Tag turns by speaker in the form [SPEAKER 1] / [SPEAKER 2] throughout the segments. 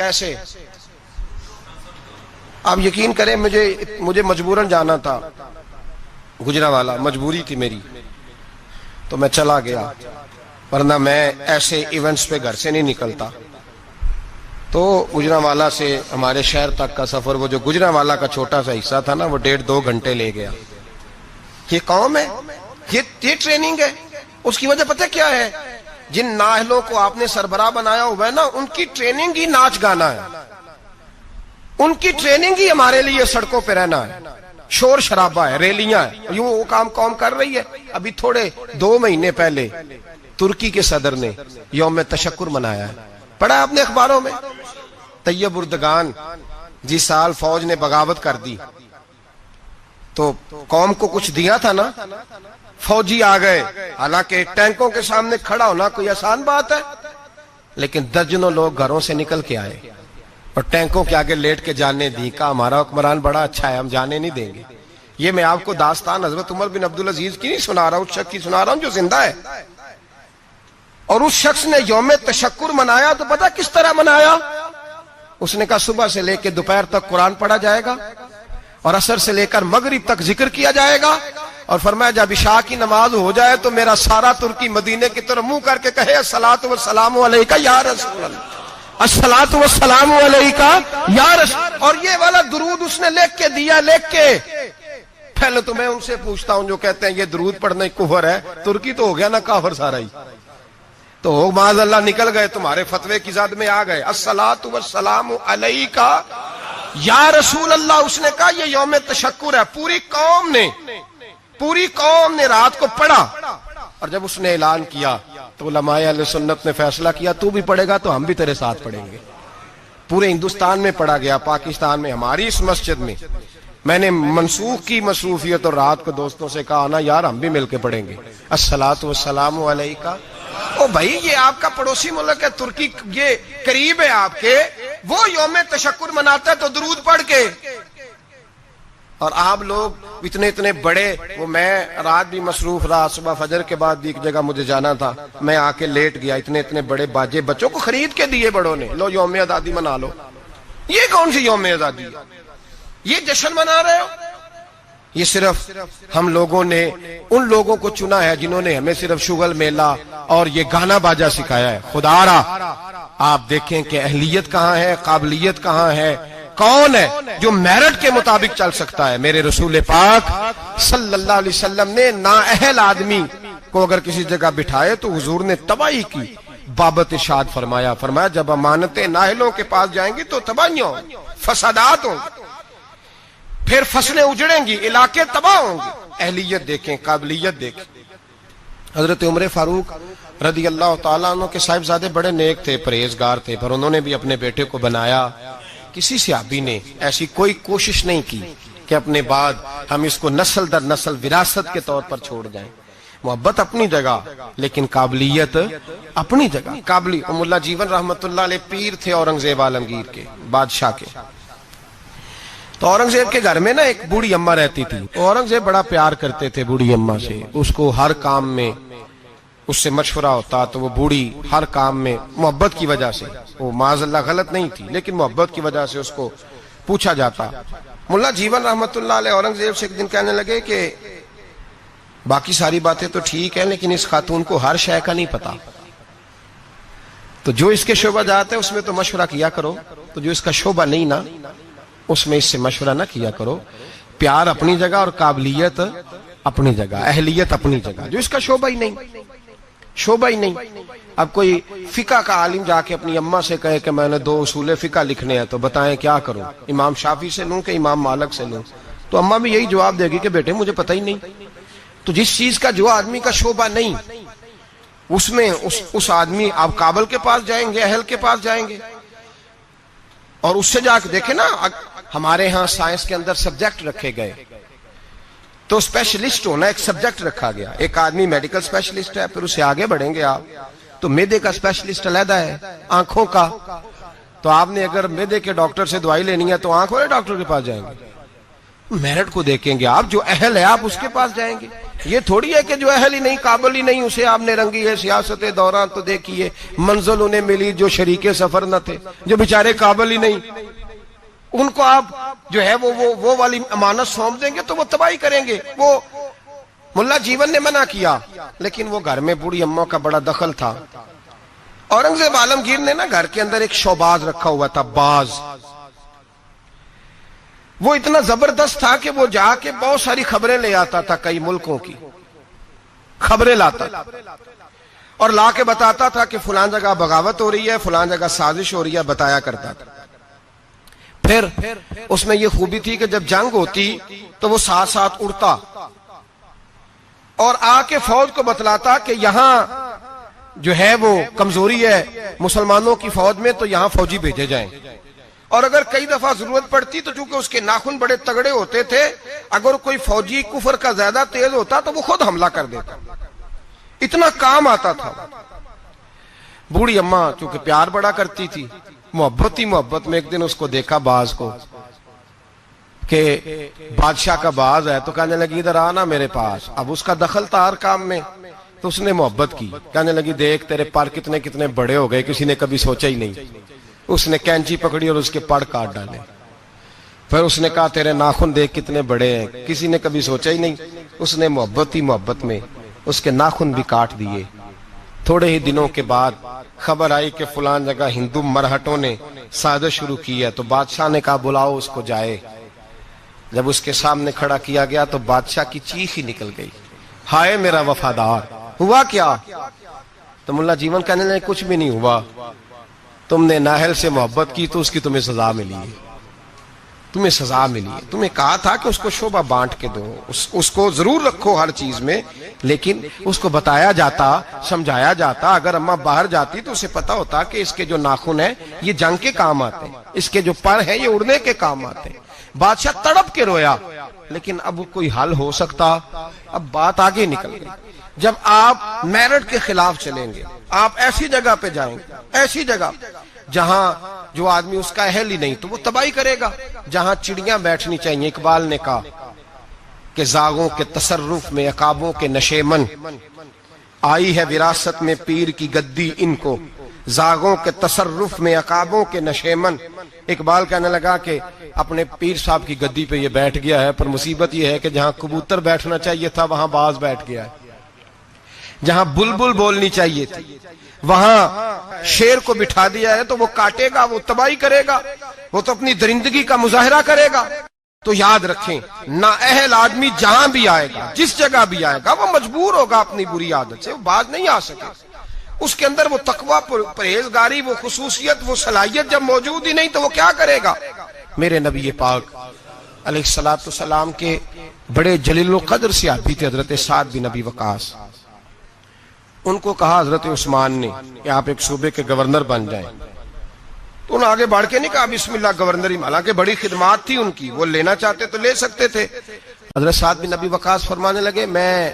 [SPEAKER 1] کیسے؟ آپ یقین کریں مجھے مجبوراً جانا تھا گجرانوالہ، مجبوری تھی میری، تو میں چلا گیا، ورنہ میں ایسے ایونٹس پہ گھر سے نہیں نکلتا۔ تو گجرانوالہ سے ہمارے شہر تک کا سفر، وہ جو گجرانوالہ کا چھوٹا سا حصہ تھا نا، وہ 1.5-2 گھنٹے لے گیا۔ یہ قوم ہے، یہ ٹریننگ ہے۔ اس کی وجہ پتہ کیا ہے؟ جن نااہلوں کو آپ نے سربراہ بنایا ہوا ہے نا، ان کی ٹریننگ ہی ناچ گانا ہے، ان کی ٹریننگ ہی ہمارے لیے سڑکوں پہ رہنا ہے، شور شرابہ ہے، ریلیاں ہیں۔ یوں وہ کام قوم کر رہی ہے۔ ابھی تھوڑے 2 مہینے پہلے ترکی کے صدر نے یوم تشکر منایا ہے، پڑھا آپ نے اخباروں میں؟ طیب اردگان جس سال فوج نے بغاوت کر دی تو قوم کو کچھ دیا تھا نا، فوجی آ گئے، حالانکہ ٹینکوں کے سامنے کھڑا ہونا کوئی آسان بات ہے، لیکن درجنوں لوگ گھروں سے نکل کے آئے اور ٹینکوں کے آگے لیٹ کے جانے دی، کہا ہمارا حکمران بڑا اچھا ہے، ہم جانے نہیں دیں گے۔ یہ میں آپ کو داستان حضرت عمر بن عبدالعزیز کی نہیں سنا رہا ہوں، اس شخص کی سنا رہا ہوں جو زندہ ہے۔ اور اس شخص نے یوم تشکر منایا تو پتہ کس طرح منایا؟ اس نے کہا صبح سے لے کے دوپہر تک قرآن پڑھا جائے گا اور عصر سے لے کر مغرب تک ذکر کیا جائے گا، اور فرمایا جب عشاء کی نماز ہو جائے تو میرا سارا ترکی مدینے کی طرف منہ کر کے کہے الصلاۃ والسلام علیکہ یا رسول اللہ، الصلاۃ والسلام علیکہ یا رسول۔ اور یہ والا درود اس نے لکھ کے دیا، لکھ کے۔ پہلے تو میں ان سے پوچھتا ہوں جو کہتے ہیں یہ درود پڑھنا کفر ہے، ترکی تو ہو گیا نا کافر سارا ہی، تو معاذ اللہ نکل گئے، تمہارے فتوے کی زد میں آ گئے۔ الصلاۃ والسلام علیکہ یا رسول اللہ، اس نے کہا یہ یوم تشکر ہے۔ پوری قوم نے رات کو پڑھا، اور جب اس نے اعلان کیا تو علماء اہل سنت نے فیصلہ کیا تو بھی پڑھے گا تو ہم بھی تیرے ساتھ پڑھیں گے۔ پورے ہندوستان میں پڑھا گیا، پاکستان میں، ہماری اس مسجد میں۔ میں نے منسوخ کی مصروفیت اور رات کو دوستوں سے کہا نا یار ہم بھی مل کے پڑھیں گے الصلاۃ والسلام علیکہ۔ او بھائی یہ آپ کا پڑوسی ملک ہے ترکی، یہ قریب ہے آپ کے، وہ یوم تشکر مناتا ہے تو درود پڑھ کے، اور آپ لوگ اتنے بڑے۔ وہ میں رات بھی مصروف رہا، صبح فجر کے بعد بھی ایک جگہ مجھے جانا تھا، میں آ کے لیٹ گیا، اتنے بڑے باجے بچوں کو خرید کے دیے بڑوں نے، لو یوم آزادی منا لو۔ یہ کون سی یوم آزادی ہے؟ یہ جشن منا رہے ہو؟ یہ صرف ہم لوگوں نے ان لوگوں کو چنا ہے جنہوں نے ہمیں صرف شغل میلہ اور یہ گانا باجا سکھایا ہے۔ خدا را آپ دیکھیں کہ اہلیت کہاں ہے، قابلیت کہاں ہے، کون ہے جو میرٹ کے مطابق چل سکتا ہے؟ میرے رسول پاک صلی اللہ علیہ وسلم نے نااہل آدمی کو اگر کسی جگہ بٹھائے تو حضور نے تباہی کی بابت ارشاد فرمایا جب امانتیں نااہلوں کے پاس جائیں گی تو تباہیاں ہوں گی، فسادات ہوں گی، پھر فصلیں اجڑیں گی، علاقے تباہ ہوں گے۔ اہلیت دیکھیں، قابلیت دیکھیں۔ حضرت عمر فاروق رضی اللہ تعالیٰ عنہ کے صاحبزادے بڑے نیک تھے، پرہیزگار تھے، پر انہوں نے بھی اپنے بیٹے کو بنایا۔ کسی صحابی نے ایسی کوئی کوشش نہیں کی کہ اپنے بعد ہم اس کو نسل در نسل وراثت کے طور پر چھوڑ جائیں۔ محبت اپنی جگہ لیکن قابلیت اپنی جگہ۔ اللہ جیون رحمت اللہ علیہ پیر تھے اورنگزیب عالمگیر کے، بادشاہ کے۔ تو اورنگزیب کے گھر میں نا ایک بوڑھی اماں رہتی تھی، اورنگزیب بڑا پیار کرتے تھے بوڑھی اماں سے، اس کو ہر کام میں اس سے مشورہ ہوتا تو وہ بوڑھی ہر کام میں محبت کی وجہ سے، وہ معاذ اللہ غلط نہیں تھی لیکن محبت کی وجہ سے اس کو پوچھا جاتا۔ ملا جیون رحمت اللہ علیہ اورنگزیب سے ایک دن کہنے لگے کہ باقی ساری باتیں تو ٹھیک ہیں لیکن اس خاتون کو ہر شے کا نہیں پتا، تو جو اس کے شعبہ جات ہے اس میں تو مشورہ کیا کرو، تو جو اس کا شعبہ نہیں نا اس میں اس سے مشورہ نہ کیا کرو۔ پیار اپنی جگہ اور قابلیت اپنی جگہ، اہلیت اپنی جگہ، جو اس کا شعبہ ہی نہیں۔ اب کوئی فقہ کا عالم جا کے اپنی اماں سے کہے کہ میں نے 2 اصول فقہ لکھنے ہیں تو بتائیں کیا کروں، امام شافعی سے لوں کہ امام مالک سے لوں، تو اماں بھی یہی جواب دے گی کہ بیٹے مجھے پتہ ہی نہیں۔ تو جس چیز کا جو آدمی کا شعبہ نہیں اس میں اس آدمی، آپ کابل کے پاس جائیں گے، اہل کے پاس جائیں گے اور اس سے جا کے دیکھیں نا، ہمارے ہاں سائنس کے اندر سبجیکٹ رکھے گئے تو اسپیشلسٹ ہونا ایک سبجیکٹ رکھا گیا۔ ایک آدمی میڈیکل اسپیشلسٹ ہے، پھر اسے آگے بڑھیں گے آپ تو میدے کا اسپیشلسٹ علیحدہ ہے، آنکھوں کا، تو آپ نے اگر میدے کے ڈاکٹر سے دوائی لینی ہے تو آنکھ والے ڈاکٹر کے پاس جائیں گے، میرٹ کو دیکھیں گے آپ, جو اہل ہے آپ اس کے پاس جائیں گے. یہ تھوڑی ہے کہ جو اہل ہی نہیں, قابل ہی نہیں, اسے آپ نے رنگی ہے سیاست دوران تو دیکھیے منزل انہیں ملی جو شریک سفر نہ تھے, جو بیچارے قابل ہی نہیں, ان کو آپ جو ہے وہ والی امانت سونپ دیں گے تو وہ تباہی کریں گے. وہ ملا جیون نے منع کیا, لیکن وہ گھر میں بوڑھی اماں کا بڑا دخل تھا. اورنگزیب عالمگیر نے نا گھر کے اندر ایک شوباز رکھا ہوا تھا, باز. وہ اتنا زبردست تھا کہ وہ جا کے بہت ساری خبریں لے آتا تھا, کئی ملکوں کی خبریں لاتا اور لا کے بتاتا تھا کہ فلان جگہ بغاوت ہو رہی ہے, فلان جگہ سازش ہو رہی ہے, بتایا کرتا تھا. پھر اس میں یہ خوبی تھی کہ جب جنگ ہوتی تو وہ ساتھ ساتھ اڑتا اور آ کے فوج کو بتلاتا کہ یہاں جو ہے وہ کمزوری ہے مسلمانوں کی فوج میں, تو یہاں فوجی بھیجے جائیں. اور اگر کئی دفعہ ضرورت پڑتی تو چونکہ اس کے ناخن بڑے تگڑے ہوتے تھے, اگر کوئی فوجی کفر کا زیادہ تیز ہوتا تو وہ خود حملہ کر دیتا. اتنا کام آتا تھا. بوڑھی اماں چونکہ پیار بڑا کرتی تھی, محبت ہی محبت میں ایک دن اس کو دیکھا باز کو کہ بادشاہ کا باز ہے, تو کہنے لگی ادھر آنا میرے پاس. اب اس کا دخل تھا ہر کام میں, تو اس نے محبت کی. کہنے لگی دیکھ تیرے پر کتنے کتنے بڑے ہو گئے, کسی نے کبھی سوچا ہی نہیں. اس نے کینچی پکڑی اور اس کے پڑ کاٹ ڈالے. پھر اس نے کہا تیرے ناخن دیکھ کتنے بڑے ہیں, کسی نے کبھی سوچا ہی نہیں. اس نے محبت ہی محبت میں اس کے ناخن بھی کاٹ دیے. تھوڑے ہی دنوں کے بعد خبر آئی کہ فلان جگہ ہندو مرہٹوں نے سازش شروع کی ہے, تو بادشاہ نے کہا بلاؤ اس کو جائے. جب اس کے سامنے کھڑا کیا گیا تو بادشاہ کی چیخ ہی نکل گئی, ہائے میرا وفادار, ہوا کیا؟ تو ملا جیون کہنے لگے کچھ بھی نہیں ہوا, تم نے نااہل سے محبت کی تو اس کی تمہیں سزا ملی ہے. تمہیں سزا ملی ہے. تمہیں کہا تھا کہ اس کو شعبہ بانٹ کے دو, اس کو ضرور رکھو ہر چیز میں, لیکن اس کو بتایا جاتا, سمجھایا جاتا. اگر اماں باہر جاتی تو اسے پتا ہوتا کہ اس کے جو ناخن ہیں یہ جنگ کے کام آتے ہیں, اس کے جو پر ہیں یہ اڑنے کے کام آتے ہیں. بادشاہ تڑپ کے رویا, لیکن اب کوئی حل ہو سکتا. اب بات آگے نکل گئی. جب آپ میرٹ کے خلاف چلیں گے, آپ ایسی جگہ پہ جائیں گے, ایسی جگہ جہاں جو آدمی اس کا اہل ہی نہیں, تو وہ تباہی کرے گا. جہاں چڑیاں بیٹھنی چاہیے, اقبال نے کہا کہ زاغوں کے تصرف میں عقابوں کے نشیمن, آئی ہے وراثت میں پیر کی گدی ان کو, زاغوں کے تصرف میں عقابوں کے نشیمن. اقبال کہنے لگا کہ اپنے پیر صاحب کی گدی پہ یہ بیٹھ گیا ہے, پر مصیبت یہ ہے کہ جہاں کبوتر بیٹھنا چاہیے تھا وہاں باز بیٹھ گیا ہے, جہاں بلبل بولنی چاہیے تھی وہاں شیر کو بٹھا دیا ہے. تو وہ کاٹے گا, وہ تباہی کرے گا, وہ تو اپنی درندگی کا مظاہرہ کرے گا. تو یاد رکھیں, نااہل آدمی جہاں بھی آئے گا, جس جگہ بھی آئے گا, وہ مجبور ہوگا اپنی بری عادت سے, وہ باز نہیں آ سکے. اس کے اندر وہ تقویٰ, پرہیزگاری, وہ خصوصیت, وہ صلاحیت جب موجود ہی نہیں تو وہ کیا کرے گا. میرے نبی پاک علیہ الصلوۃ والسلام کے بڑے جلیل القدر صحابی تھے حضرت سعد بن ابی وقاص. ان کو کہا حضرت عثمان نے کہ آپ ایک صوبے کے گورنر بن جائیں. تو انہوں نے آگے بڑھ کے نہیں کہا بسم اللہ گورنری, حالانکہ بڑی خدمات تھی ان کی, وہ لینا چاہتے تو لے سکتے تھے. حضرت سعد بن ابی وقاص فرمانے لگے میں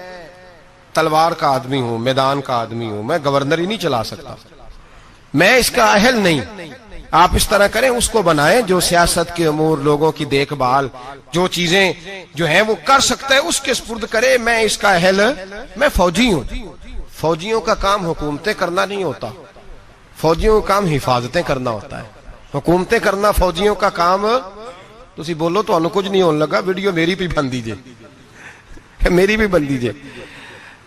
[SPEAKER 1] تلوار کا آدمی ہوں, میدان کا آدمی ہوں, میں گورنر ہی نہیں چلا سکتا, میں اس کا اہل نہیں. آپ اس طرح کریں, اس کو بنائیں جو سیاست کے امور, لوگوں کی دیکھ بھال, جو چیزیں جو ہیں وہ کر سکتا ہے اس کے سپرد کرے. میں اس کا اہل, میں فوجی ہوں. فوجیوں کا کام حکومتیں کرنا نہیں ہوتا, فوجیوں کا کام حفاظتیں کرنا ہوتا ہے. حکومتیں کرنا فوجیوں کا کام. تسی بولو تو انو کچھ نہیں ہونے لگا, ویڈیو میری بھی بن دیجئے, میری بھی بن دیجئے.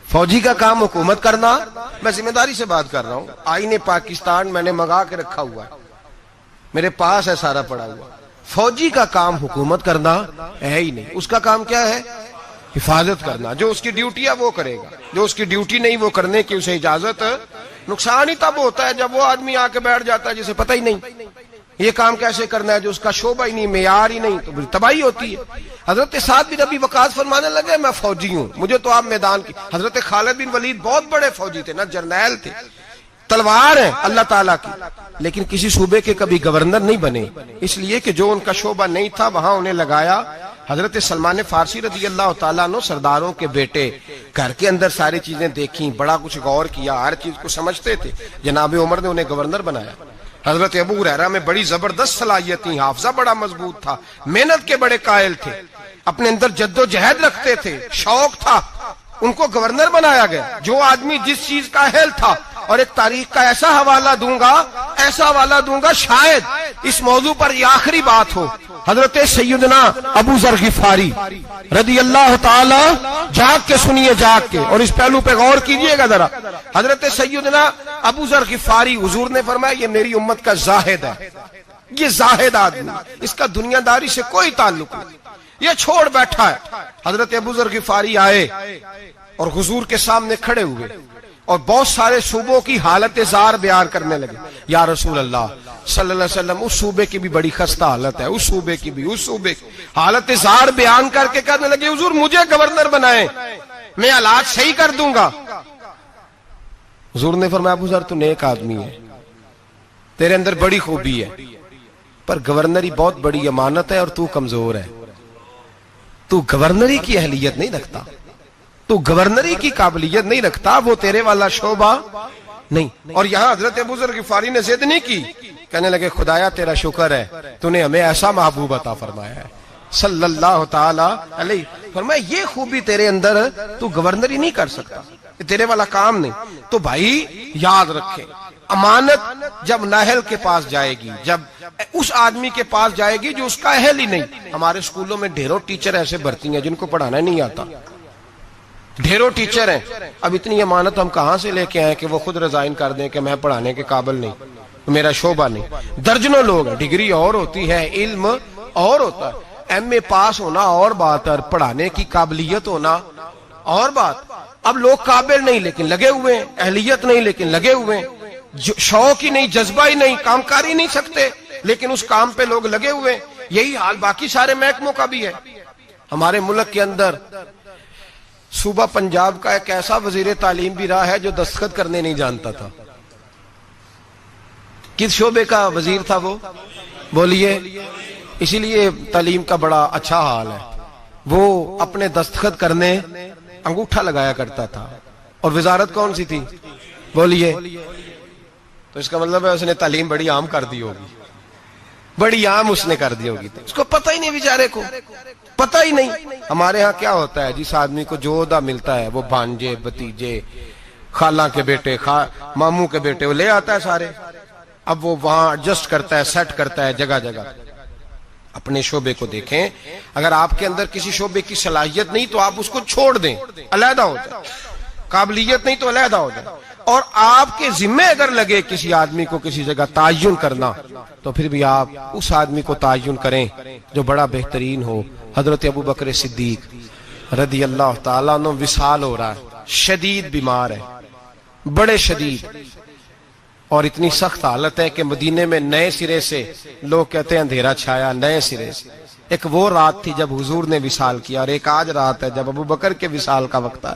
[SPEAKER 1] فوجی کا کام حکومت کرنا. میں ذمہ داری سے بات کر رہا ہوں. آئین پاکستان میں نے منگا کے رکھا ہوا ہے, میرے پاس ہے سارا پڑا ہوا. فوجی کا کام حکومت کرنا ہے ہی نہیں. اس کا کام کیا ہے؟ حفاظت کرنا. جو اس کی ڈیوٹی ہے وہ کرے گا, جو اس کی ڈیوٹی نہیں وہ کرنے کی اسے اجازت. نقصان ہی تب ہوتا ہے جب وہ آدمی آ کے بیٹھ جاتا ہے جسے پتہ ہی نہیں یہ کام کیسے کرنا ہے, جو اس کا شعبہ ہی نہیں, معیار ہی نہیں, تو تباہی ہوتی ہے. حضرت سعد بن ابی وقاص فرمانے لگے میں فوجی ہوں, مجھے تو آپ میدان کی. حضرت خالد بن ولید بہت بڑے فوجی تھے, نہ جرنیل تھے, تلوار ہے اللہ تعالیٰ کی, لیکن کسی صوبے کے کبھی گورنر نہیں بنے, اس لیے کہ جو ان کا شعبہ نہیں تھا وہاں انہیں لگایا. حضرت سلمان فارسی رضی اللہ تعالیٰ عنہ سرداروں کے بیٹے, گھر کے اندر ساری چیزیں دیکھیں, بڑا کچھ غور کیا, ہر چیز کو سمجھتے تھے. جناب عمر نے انہیں گورنر بنایا. حضرت ابو ہریرہ میں بڑی زبردست صلاحیت تھی، حافظہ بڑا مضبوط تھا، محنت کے بڑے قائل تھے، اپنے اندر جد و جہد رکھتے تھے، شوق تھا، ان کو گورنر بنایا گیا۔ جو آدمی جس چیز کا اہل تھا، اور ایک تاریخ کا ایسا حوالہ دوں گا شاید اس موضوع پر یہ آخری بات ہو، حضرت سیدنا ابو ذر غفاری رضی اللہ تعالی، جاگ کے سنیے، جاگ کے، اور اس پہلو پہ غور کیجئے گا ذرا۔ حضرت سیدنا ابو ذر غفاری، حضور نے فرمایا یہ میری امت کا زاہد ہے، یہ زاہد آدمی، اس کا دنیا داری سے کوئی تعلق نہیں، یہ چھوڑ بیٹھا ہے۔ حضرت ابو ذر غفاری آئے اور حضور کے سامنے کھڑے ہوئے اور بہت سارے صوبوں کی حالت زار بیان کرنے لگے۔ یا رسول اللہ صلی اللہ علیہ وسلم، اس صوبے کی بھی بڑی خستہ حالت ہے، اس صوبے کی بھی، اس صوبے کی حالت زار بیان کر کے کہنے لگے حضور مجھے گورنر بنائیں، میں حالات صحیح کر دوں گا۔ حضور نے فرمایا ابو ذر تو نیک آدمی ہے، تیرے اندر بڑی خوبی ہے، پر گورنری بہت بڑی امانت ہے اور تو کمزور ہے، تو گورنری کی اہلیت نہیں رکھتا، تو گورنری کی قابلیت نہیں رکھتا، وہ تیرے والا شعبہ نہیں۔ اور یہاں حضرت ابو ذر غفاری نے ضد نہیں کی، کہنے لگے خدایا تیرا شکر ہے تو نے ہمیں ایسا محبوب عطا فرمایا ہے صلی اللہ تعالی علیہ، فرمایا یہ خوبی تیرے اندر، تو گورنری نہیں کر سکتا، یہ تیرے والا کام نہیں۔ تو بھائی یاد رکھیں، امانت جب نااہل کے پاس جائے گی، جب اس آدمی کے پاس جائے گی جو اس کا اہل ہی نہیں۔ ہمارے اسکولوں میں ڈھیروں ٹیچر ایسے بھرتی ہیں جن کو پڑھانا نہیں آتا، ڈھیروں ٹیچر ہیں، اب اتنی امانت ہم کہاں سے لے کے آئیں کہ وہ خود ریزائن کر دیں کہ میں پڑھانے کے قابل نہیں، میرا شعبہ نہیں۔ درجنوں لوگ ہیں، ڈگری اور ہوتی ہے، علم اور ہوتا ہے، ایم اے پاس ہونا اور بات ہے، پڑھانے کی قابلیت ہونا اور بات۔ اب لوگ قابل نہیں لیکن لگے ہوئے ہیں، اہلیت نہیں لیکن لگے ہوئے ہیں، شوق ہی نہیں، جذبہ ہی نہیں، کام کر ہی نہیں سکتے لیکن اس کام پہ لوگ لگے ہوئے ہیں۔ یہی حال باقی سارے محکموں کا بھی ہے۔ ہمارے ملک کے اندر صوبہ پنجاب کا ایک ایسا وزیر تعلیم بھی رہا ہے جو دستخط کرنے نہیں جانتا تھا۔ کس شعبے کا وزیر تھا وہ؟ بولیے۔ اسی لیے تعلیم کا بڑا اچھا حال ہے، وہ اپنے دستخط کرنے انگوٹھا لگایا کرتا تھا، اور وزارت کون سی تھی؟ بولیے۔ تو اس کا مطلب ہے اس نے تعلیم بڑی عام کر دی ہوگی، بڑی عام اس نے کر دی ہوگی، اس کو پتہ ہی نہیں، بیچارے کو پتہ ہی نہیں۔ ہمارے ہاں کیا ہوتا ہے، جس آدمی کو جو عہدہ ملتا ہے وہ بھانجے، بھتیجے، خالہ کے بیٹے، ماموں کے بیٹے وہ لے آتا ہے سارے، اب وہ وہاں ایڈجسٹ کرتا ہے، سیٹ کرتا ہے جگہ جگہ۔ اپنے شعبے کو دیکھیں، اگر آپ کے اندر کسی شعبے کی صلاحیت نہیں تو آپ اس کو چھوڑ دیں، علیحدہ ہو جائے، قابلیت نہیں تو علیحدہ ہو جائے، اور آپ کے ذمہ اگر لگے کسی آدمی کو کسی جگہ تعین کرنا تو پھر بھی آپ اس آدمی کو تعین کریں جو بڑا بہترین ہو۔ حضرت ابو بکر صدیق رضی اللہ تعالیٰ عنہ وصال ہو رہا ہے، شدید بیمار ہے، بڑے شدید، اور اتنی سخت حالت ہے کہ مدینے میں نئے سرے سے لوگ کہتے ہیں اندھیرا چھایا، نئے سرے سے۔ ایک وہ رات تھی جب حضور نے وصال کیا، اور ایک آج رات ہے جب ابو بکر کے وصال کا وقت ہے۔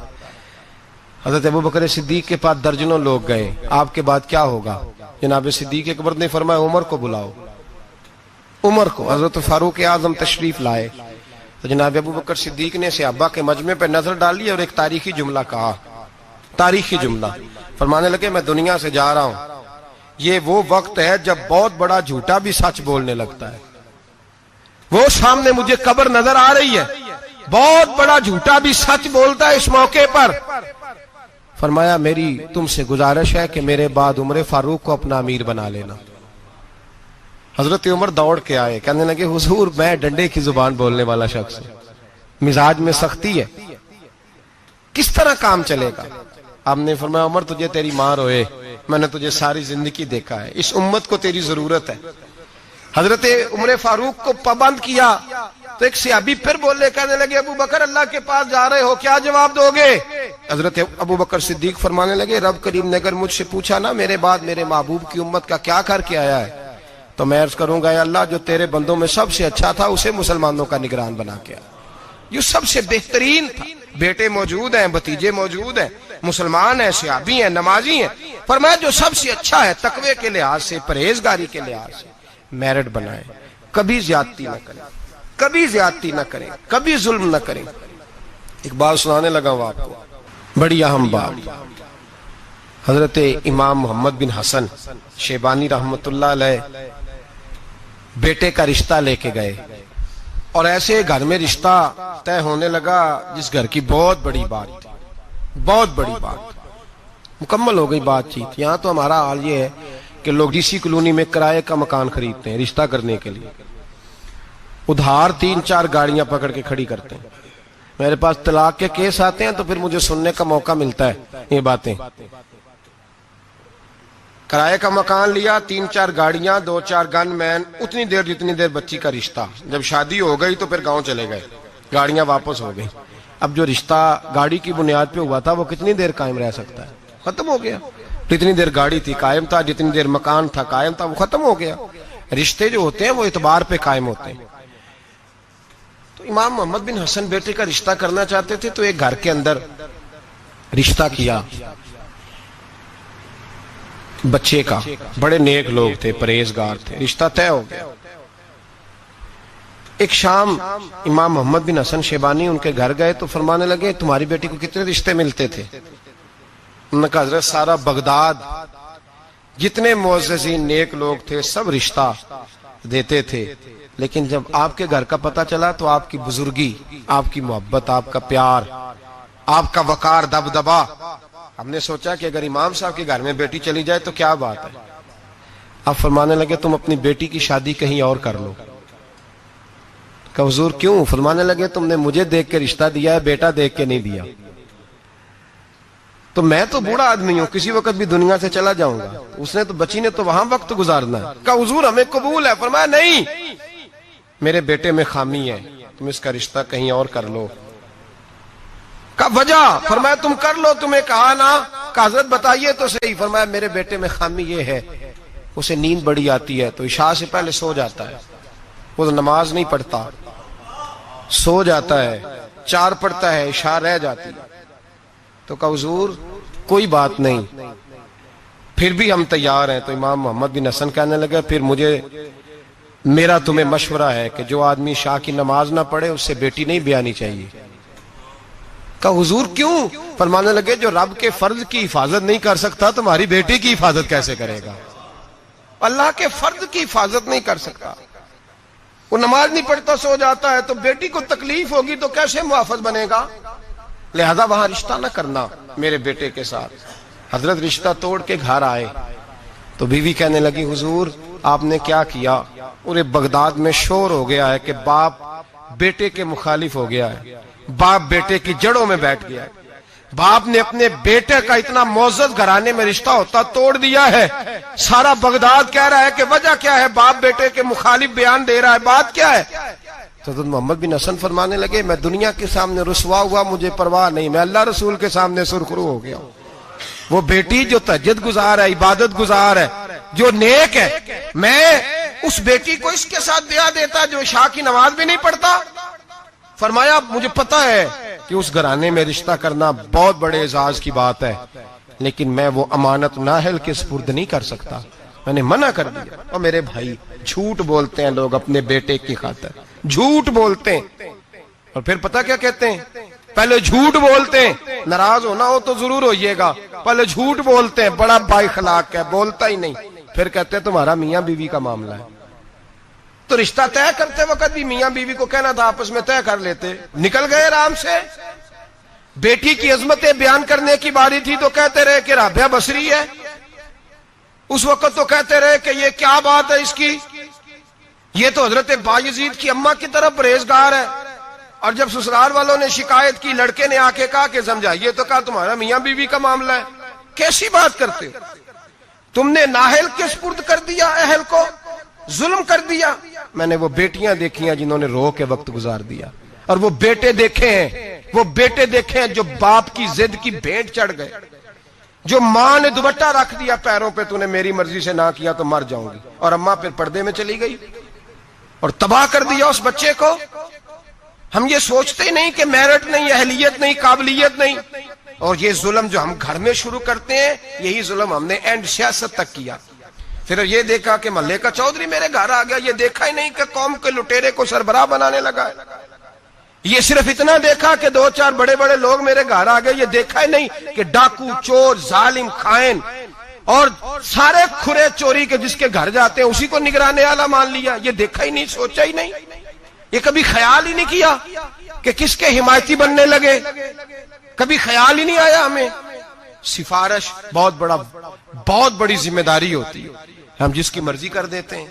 [SPEAKER 1] حضرت ابو بکر صدیق کے پاس درجنوں لوگ گئے، آپ کے بعد کیا ہوگا؟ جناب صدیق اکبر نے فرمایا عمر کو بلاؤ، عمر کو۔ حضرت فاروق اعظم تشریف لائے تو جناب ابو بکر صدیق نے صحابہ کے مجمع پہ نظر ڈالی اور ایک تاریخی جملہ کہا، تاریخی جملہ، فرمانے لگے میں دنیا سے جا رہا ہوں، یہ وہ وقت ہے جب بہت بڑا جھوٹا بھی سچ بولنے لگتا ہے، وہ سامنے مجھے قبر نظر آ رہی ہے، بہت بڑا جھوٹا بھی سچ بولتا ہے اس موقع پر۔ فرمایا میری تم سے گزارش ہے کہ میرے بعد عمر فاروق کو اپنا امیر بنا لینا۔ حضرت عمر دوڑ کے آئے، کہنے لگے حضور میں ڈنڈے کی زبان بولنے والا شخص ہوں، مزاج میں سختی ہے، کس طرح کام چلے گا؟ آپ نے فرمایا عمر تجھے تیری ماں روئے، میں نے تجھے ساری زندگی دیکھا ہے، اس امت کو تیری ضرورت ہے۔ حضرت عمر فاروق کو پابند کیا تو ایک صحابی پھر بولے، کہنے لگے ابو بکر اللہ کے پاس جا رہے ہو، کیا جواب دو گے؟ حضرت ابو بکر صدیق فرمانے لگے رب کریم نے اگر مجھ سے پوچھا نا میرے بعد میرے محبوب کی امت کا کیا کر کے آیا ہے تو میں عرض کروں گا اے اللہ جو تیرے بندوں میں سب سے اچھا تھا اسے مسلمانوں کا نگران بنا کے آیا، جو سب سے بہترین تھا۔ بیٹے موجود ہیں، بھتیجے موجود ہیں، مسلمان ہیں، صحابی ہیں، نمازی ہیں، فرمایا جو سب سے اچھا ہے تقوی کے لحاظ سے، پرہیزگاری کے لحاظ سے میرٹ بنائیں، کبھی زیادتی نہ کریں، کبھی زیادتی نہ کریں، کبھی ظلم نہ کریں۔ ایک بات سنانے لگا ہوں آپ کو، بڑی اہم بات۔ حضرت امام محمد بن حسن شیبانی رحمۃ اللہ علیہ بیٹے کا رشتہ لے کے گئے، اور ایسے گھر میں رشتہ طے ہونے لگا جس گھر کی بہت بڑی بات تھی، بہت بڑی بات مکمل ہو گئی بات چیت۔ یہاں تو ہمارا حال یہ ہے کہ لوگ اسی کالونی میں کرائے کا مکان خریدتے ہیں رشتہ کرنے کے لیے، ادھار 3-4 گاڑیاں پکڑ کے کھڑی کرتے ہیں۔ میرے پاس طلاق کے کیس آتے ہیں تو پھر مجھے سننے کا موقع ملتا ہے یہ باتیں۔ کرائے کا مکان لیا، 3-4 گاڑیاں، 2-4 گن مین، اتنی دیر جتنی دیر بچی کا رشتہ، جب شادی ہو گئی تو پھر گاؤں چلے گئے، گاڑیاں واپس ہو گئی۔ اب جو رشتہ گاڑی کی بنیاد پہ ہوا تھا وہ کتنی دیر قائم رہ سکتا ہے؟ ختم ہو گیا۔ جتنی دیر گاڑی تھی قائم تھا، جتنی دیر مکان تھا قائم تھا، وہ ختم ہو گیا۔ رشتے جو ہوتے ہیں وہ اعتبار پہ قائم ہوتے ہیں۔ تو امام محمد بن حسن بیٹے کا رشتہ کرنا چاہتے تھے تو ایک گھر کے اندر رشتہ کیا بچے کا، بڑے نیک لوگ تھے، پرہیزگار تھے، رشتہ طے ہو گیا۔ ایک شام امام محمد بن حسن شیبانی ان کے گھر گئے تو فرمانے لگے تمہاری بیٹی کو کتنے رشتے ملتے تھے؟ انہوں نے کہا حضرت سارا بغداد جتنے معززین نیک لوگ تھے سب رشتہ دیتے تھے، لیکن جب آپ کے گھر کا پتہ چلا تو آپ کی بزرگی، آپ کی محبت، آپ کا پیار، آپ کا وقار، دبدبا، ہم نے سوچا کہ اگر امام صاحب کے گھر میں بیٹی چلی جائے تو کیا بات ہے۔ آپ فرمانے لگے تم اپنی بیٹی کی شادی کہیں اور کر لو۔ کہ حضور کیوں؟ فرمانے لگے تم نے مجھے دیکھ کے رشتہ دیا ہے، بیٹا دیکھ کے نہیں دیا۔ تو میں تو بوڑھا آدمی ہوں، کسی وقت بھی دنیا سے چلا جاؤں گا، اس نے تو بچی نے تو وہاں وقت گزارنا ہے۔ کہ حضور ہمیں قبول ہے۔ فرمایا نہیں، میرے بیٹے میں خامی ہے، تم اس کا رشتہ کہیں اور کر لو۔ کا وجہ؟ فرمایا تم کر لو، تمہیں کہا نا۔ کہ حضرت بتائیے تو صحیح۔ فرمایا میرے بیٹے میں خامی یہ ہے، اسے نیند بڑی آتی ہے تو عشاء سے پہلے سو جاتا ہے، وہ نماز نہیں پڑھتا، سو جاتا ہے، 4 پڑھتا ہے، عشاء رہ جاتی ہے۔ تو کہا حضور کوئی بات نہیں، پھر بھی ہم تیار ہیں۔ تو امام محمد بن حسن کہنے لگے پھر میرا تمہیں مشورہ ہے کہ جو آدمی عشاء کی نماز نہ پڑھے اس سے بیٹی نہیں بیانی چاہیے۔ کہا حضور کیوں؟ فرمانے لگے جو رب کے فرض کی حفاظت نہیں کر سکتا تمہاری بیٹی کی حفاظت کیسے کرے گا؟ اللہ کے فرض کی حفاظت نہیں کر سکتا، وہ نماز نہیں پڑھتا سو جاتا ہے، تو بیٹی کو تکلیف ہوگی تو کیسے محافظ بنے گا؟ لہذا وہاں رشتہ نہ کرنا میرے بیٹے کے ساتھ۔ حضرت رشتہ توڑ کے گھر آئے تو بیوی کہنے لگی حضور آپ نے کیا کیا؟ پورے بغداد میں شور ہو گیا ہے کہ باپ بیٹے کے مخالف ہو گیا ہے، باپ بیٹے کی جڑوں میں بیٹھ گیا ہے، باپ نے اپنے بیٹے کا اتنا معزز گھرانے میں رشتہ ہوتا توڑ دیا ہے۔ سارا بغداد کہہ رہا ہے کہ وجہ کیا ہے؟ باپ بیٹے کے مخالف بیان دے رہا ہے، بات کیا ہے؟ تو حضرت محمد بن حسن فرمانے لگے میں دنیا کے سامنے رسوا ہوا مجھے پرواہ نہیں، میں اللہ رسول کے سامنے سرخرو ہو گیا ہوں۔ وہ بیٹی جو تہجد گزار ہے، عبادت گزار ہے، جو نیک ہے، میں اس بیٹی کو اس کے ساتھ بیاہ دیتا جو عشاء کی نماز بھی نہیں پڑھتا؟ فرمایا مجھے پتا ہے کہ اس گھرانے میں رشتہ کرنا بہت بڑے اعزاز کی بات ہے، لیکن میں وہ امانت نااہل کے سپرد نہیں کر سکتا، میں نے منع کر دیا۔ اور میرے بھائی جھوٹ بولتے ہیں لوگ اپنے بیٹے کی خاطر، جھوٹ بولتے ہیں، اور پھر پتہ کیا کہتے ہیں؟ پہلے جھوٹ بولتے ہیں، ناراض ہونا ہو تو ضرور ہوئیے گا، پہلے جھوٹ بولتے ہیں، بڑا بااخلاق ہے، بولتا ہی نہیں، پھر کہتے ہیں تمہارا میاں بیوی کا معاملہ ہے۔ تو رشتہ طے کرتے وقت بھی میاں بیوی کو کہنا تھا آپس میں طے کر لیتے، نکل گئے آرام سے۔ بیٹی کی عظمتیں بیان کرنے کی باری تھی تو کہتے رہے کہ رابعہ بصری ہے، اس وقت تو کہتے رہے کہ یہ کیا بات ہے اس کی، یہ تو حضرت بایزید کی اماں کی طرف پرہیزگار ہے۔ اور جب سسرال والوں نے شکایت کی، لڑکے نے آ کے کہا کہ سمجھائیے تو کہا تمہارا میاں بیوی کا معاملہ ہے۔ کیسی بات کرتے ہو؟ تم نے نااہل کے سپرد کر دیا، اہل کو ظلم کر دیا۔ میں نے وہ بیٹیاں دیکھی ہیں جنہوں نے رو کے وقت گزار دیا، اور وہ بیٹے دیکھے ہیں جو باپ کی ضد کی بھینٹ چڑھ گئے، جو ماں نے دوپٹہ رکھ دیا پیروں پہ، تو نے میری مرضی سے نہ کیا تو مر جاؤں گی، اور اماں پھر پردے میں چلی گئی اور تباہ کر دیا اس بچے کو۔ ہم یہ سوچتے ہی نہیں کہ میرٹ نہیں، اہلیت نہیں، قابلیت نہیں، اور یہ ظلم جو ہم گھر میں شروع کرتے ہیں یہی ظلم ہم نے اینڈ سیاست تک کیا۔ پھر یہ دیکھا کہ محلے کا چودھری میرے گھر آ گیا، یہ دیکھا ہی نہیں کہ قوم کے لٹیرے کو سربراہ بنانے لگا ہے، یہ صرف اتنا دیکھا کہ دو چار بڑے بڑے لوگ میرے گھر آ گئے، یہ دیکھا ہی نہیں کہ ڈاکو، چور، ظالم، خائن اور سارے کھرے چوری کے جس کے گھر جاتے ہیں اسی کو نگران اعلیٰ مان لیا. یہ دیکھا ہی نہیں، سوچا ہی نہیں، یہ کبھی خیال ہی نہیں کیا کہ کس کے حمایتی بننے لگے، کبھی خیال ہی نہیں آیا ہمیں. سفارش بہت بڑی ذمہ داری ہوتی ہے. ہم جس کی مرضی کر دیتے ہیں،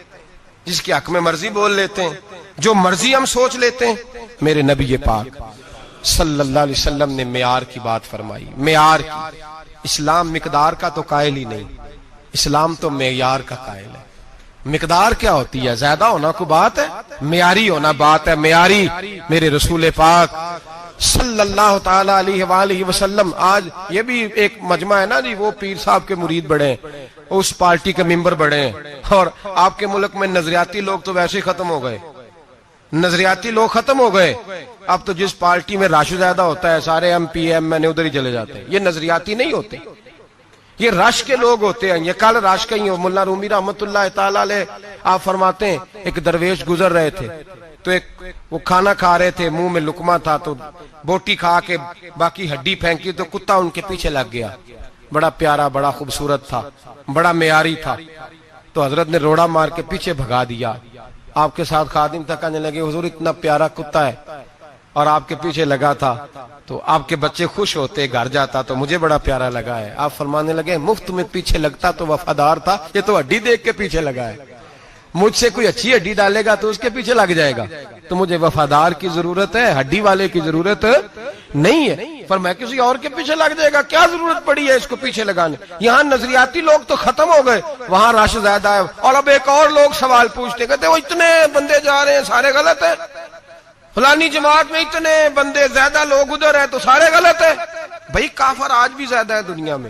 [SPEAKER 1] جس کے حق میں مرضی بول لیتے ہیں، جو مرضی ہم سوچ لیتے ہیں. میرے نبی پاک صلی اللہ علیہ وسلم نے معیار کی بات فرمائی، معیار کی. اسلام مقدار کا تو قائل ہی نہیں، اسلام تو معیار کا قائل ہے. مقدار کیا ہوتی ہے؟ زیادہ ہونا کو بات ہے، معیاری ہونا بات ہے. معیاری میرے رسول پاک صلی اللہ تعالی علیہ وآلہ وسلم. آج یہ بھی ایک مجمع ہے نا جی، وہ پیر صاحب کے مرید بڑے ہیں، اس پارٹی کے ممبر بڑے ہیں، اور آپ کے ملک میں نظریاتی لوگ تو ویسے ہی ختم ہو گئے، نظریاتی لوگ ختم ہو گئے. اب تو جس پارٹی میں رش زیادہ ہوتا ہے سارے ایم پی ایم این اے ادھر ہی چلے جاتے ہیں. یہ نظریاتی نہیں ہوتے، یہ رش کے لوگ ہوتے ہیں. یہ کل رش کا ہی ہو. ملا رومی رحمت اللہ تعالی علیہ آپ فرماتے ہیں ایک درویش گزر رہے تھے تو ایک وہ کھانا کھا رہے تھے، منہ میں لقمہ تھا تو بوٹی کھا کے باقی ہڈی پھینکی تو کتا ان کے پیچھے لگ گیا. بڑا پیارا، بڑا خوبصورت تھا، بڑا معیاری تھا. تو حضرت نے روڑا مار کے پیچھے بھگا دیا. آپ کے ساتھ خادم تھا، کہنے لگے حضور اتنا پیارا کتا ہے اور آپ کے پیچھے لگا تھا تو آپ کے بچے خوش ہوتے، گھر جاتا تو مجھے بڑا پیارا لگا ہے. آپ فرمانے لگے مفت میں پیچھے لگتا تو وفادار تھا، یہ تو ہڈی دیکھ کے پیچھے لگا ہے. مجھ سے کوئی اچھی ہڈی ڈالے گا تو اس کے پیچھے لگ جائے گا. تو مجھے وفادار کی ضرورت ہے، ہڈی والے کی ضرورت نہیں ہے. پر میں کسی اور کے پیچھے لگ جائے گا، کیا ضرورت پڑی ہے اس کو پیچھے لگانے. یہاں نظریاتی لوگ تو ختم ہو گئے، وہاں رش زیادہ ہے. اور اب ایک اور لوگ سوال پوچھتے، کہتے وہ اتنے بندے جا رہے ہیں سارے غلط ہیں، فلانی جماعت میں اتنے بندے زیادہ لوگ ادھر ہیں تو سارے غلط ہیں. بھائی کافر آج بھی زیادہ ہے دنیا میں،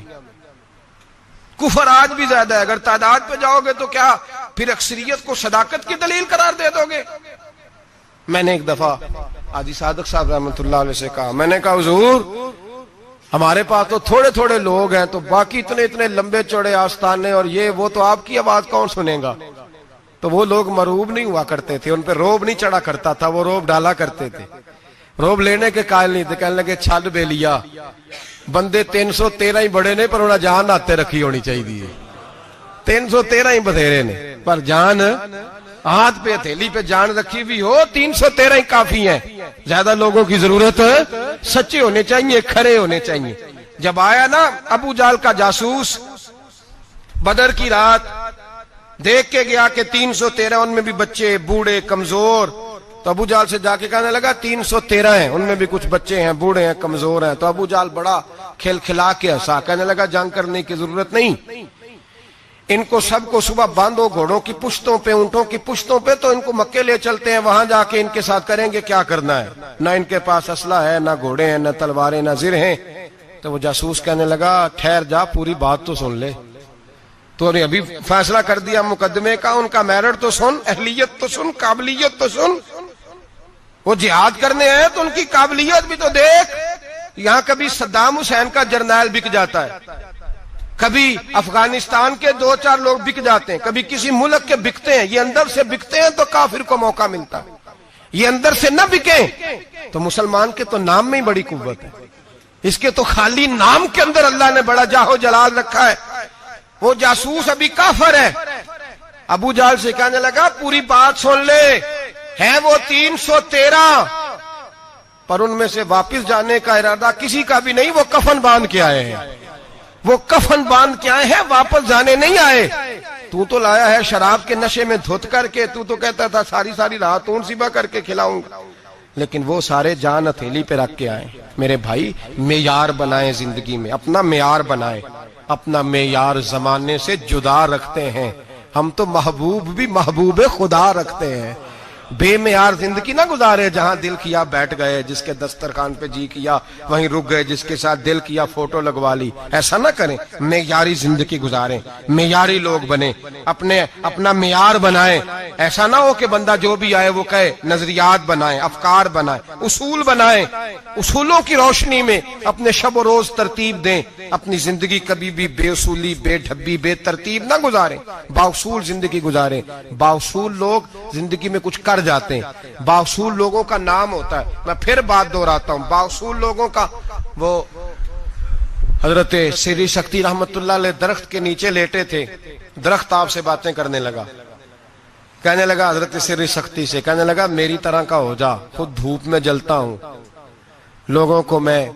[SPEAKER 1] کفر آج بھی زیادہ ہے. اگر تعداد پہ جاؤ گے تو کیا پھر اکثریت کو صداقت کی دلیل قرار دے دو گے؟ میں نے ایک دفعہ حاجی صادق صاحب رحمۃ اللہ علیہ سے کہا، میں نے کہا حضور ہمارے پاس تو تھوڑے تھوڑے لوگ ہیں تو باقی اتنے لمبے چوڑے آستانے اور یہ وہ، تو آپ کی آواز کون سنے گا؟ تو وہ لوگ مرعوب نہیں ہوا کرتے تھے، ان پہ روب نہیں چڑھا کرتا تھا، وہ روب ڈالا کرتے تھے. روب لینے کے قائل نہیں تھے. کہنے لگے چھل بے لیا، بندے 313 ہی بڑے نے پر انہیں جان آتے رکھی ہونی چاہیے. 313 ہی بتھیرے نے پر جان ہاتھ پہ ہتھیلی پہ جان رکھی بھی ہو. 313 ہی کافی ہیں. زیادہ لوگوں کی ضرورت سچے ہونے چاہیے، کھڑے ہونے چاہیے. جب آیا نا ابو جہل کا جاسوس بدر کی رات، دیکھ کے گیا کہ 313 ان میں بھی بچے، بوڑھے، کمزور. تو ابو جہل سے جا کے کہنے لگا 313 ہیں، ان میں بھی کچھ بچے ہیں، بوڑھے ہیں، کمزور ہیں. تو ابو جہل بڑا کھل کھلا کے ہنسا، کہنے لگا جنگ کرنے کی ضرورت نہیں، ان کو سب کو صبح باندھو گھوڑوں کی پشتوں پہ، اونٹوں کی پشتوں پہ، تو ان کو مکے لے چلتے ہیں، وہاں جا کے ان کے ساتھ کریں گے کیا کرنا ہے. نہ ان کے پاس اسلحہ ہے، نہ گھوڑے ہیں، نہ تلواریں، نہ زر ہیں. تو وہ جاسوس کہنے لگا ٹھہر جا، پوری بات تو سن لے. تو نے ابھی فیصلہ کر دیا مقدمے کا، ان کا میرٹ تو سن، اہلیت تو سن، قابلیت تو سن. وہ جہاد کرنے ہیں تو ان کی قابلیت بھی تو دیکھ. یہاں کبھی صدام حسین کا جرنیل بک جاتا ہے، کبھی افغانستان کے 2-4 لوگ بک جاتے ہیں، کبھی کسی ملک کے بکتے ہیں. یہ اندر سے بکتے ہیں تو کافر کو موقع ملتا ہے. یہ اندر سے نہ بکیں تو مسلمان کے تو نام میں ہی بڑی قوت ہے. اس کے تو خالی نام کے اندر اللہ نے بڑا جاہو جلال رکھا ہے. وہ جاسوس ابھی کافر ہے. ابو جہل سے کہنے لگا پوری بات سن لے، ہے وہ 313 پر ان میں سے واپس جانے کا ارادہ کسی کا بھی نہیں. وہ کفن باندھ کے آئے ہیں، وہ کفن باندھ کے آئے ہیں، واپس جانے نہیں آئے. تو لایا ہے شراب کے نشے میں دھت کر کے، تو کہتا تھا ساری رات اون سیبا کر کے کھلاؤں گا. لیکن وہ سارے جان ہتھیلی پہ رکھ کے آئے. میرے بھائی معیار بنائیں زندگی میں، اپنا معیار بنائیں. اپنا معیار زمانے سے جدا رکھتے ہیں ہم تو، محبوب بھی محبوب خدا رکھتے ہیں. بے معیار زندگی نہ گزارے، جہاں دل کیا بیٹھ گئے، جس کے دسترخوان پہ جی کیا وہیں رک گئے، جس کے ساتھ دل کیا فوٹو لگوا لی. ایسا نہ کریں، معیاری زندگی گزاریں، معیاری لوگ بنیں، اپنا معیار بنائیں. ایسا نہ ہو کہ بندہ جو بھی آئے وہ کہے. نظریات بنائیں، افکار بنائیں، اصول بنائیں. اصولوں کی روشنی میں اپنے شب و روز ترتیب دیں. اپنی زندگی کبھی بھی بے اصولی، بے ڈھبی، بے ترتیب نہ گزاریں. بااصول زندگی گزاریں. بااصول لوگ زندگی میں کچھ کر اتر جاتے ہیں. باوصول لوگوں کا نام ہوتا ہے. میں پھر بات دہراتا ہوں, باوصول لوگوں کا. وہ حضرت سری شکتی رحمت اللہ علیہ درخت کے نیچے لیٹے تھے, درخت آپ سے باتیں کرنے لگا, کہنے لگا حضرت سری شکتی سے, کہنے لگا میری طرح کا ہو جا, خود دھوپ میں جلتا ہوں, لوگوں کو میں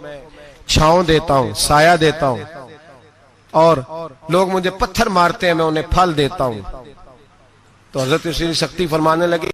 [SPEAKER 1] چھاؤں دیتا ہوں, سایہ دیتا ہوں, اور لوگ مجھے پتھر مارتے ہیں میں انہیں پھل دیتا ہوں. تو حضرت سری شکتی فرمانے لگے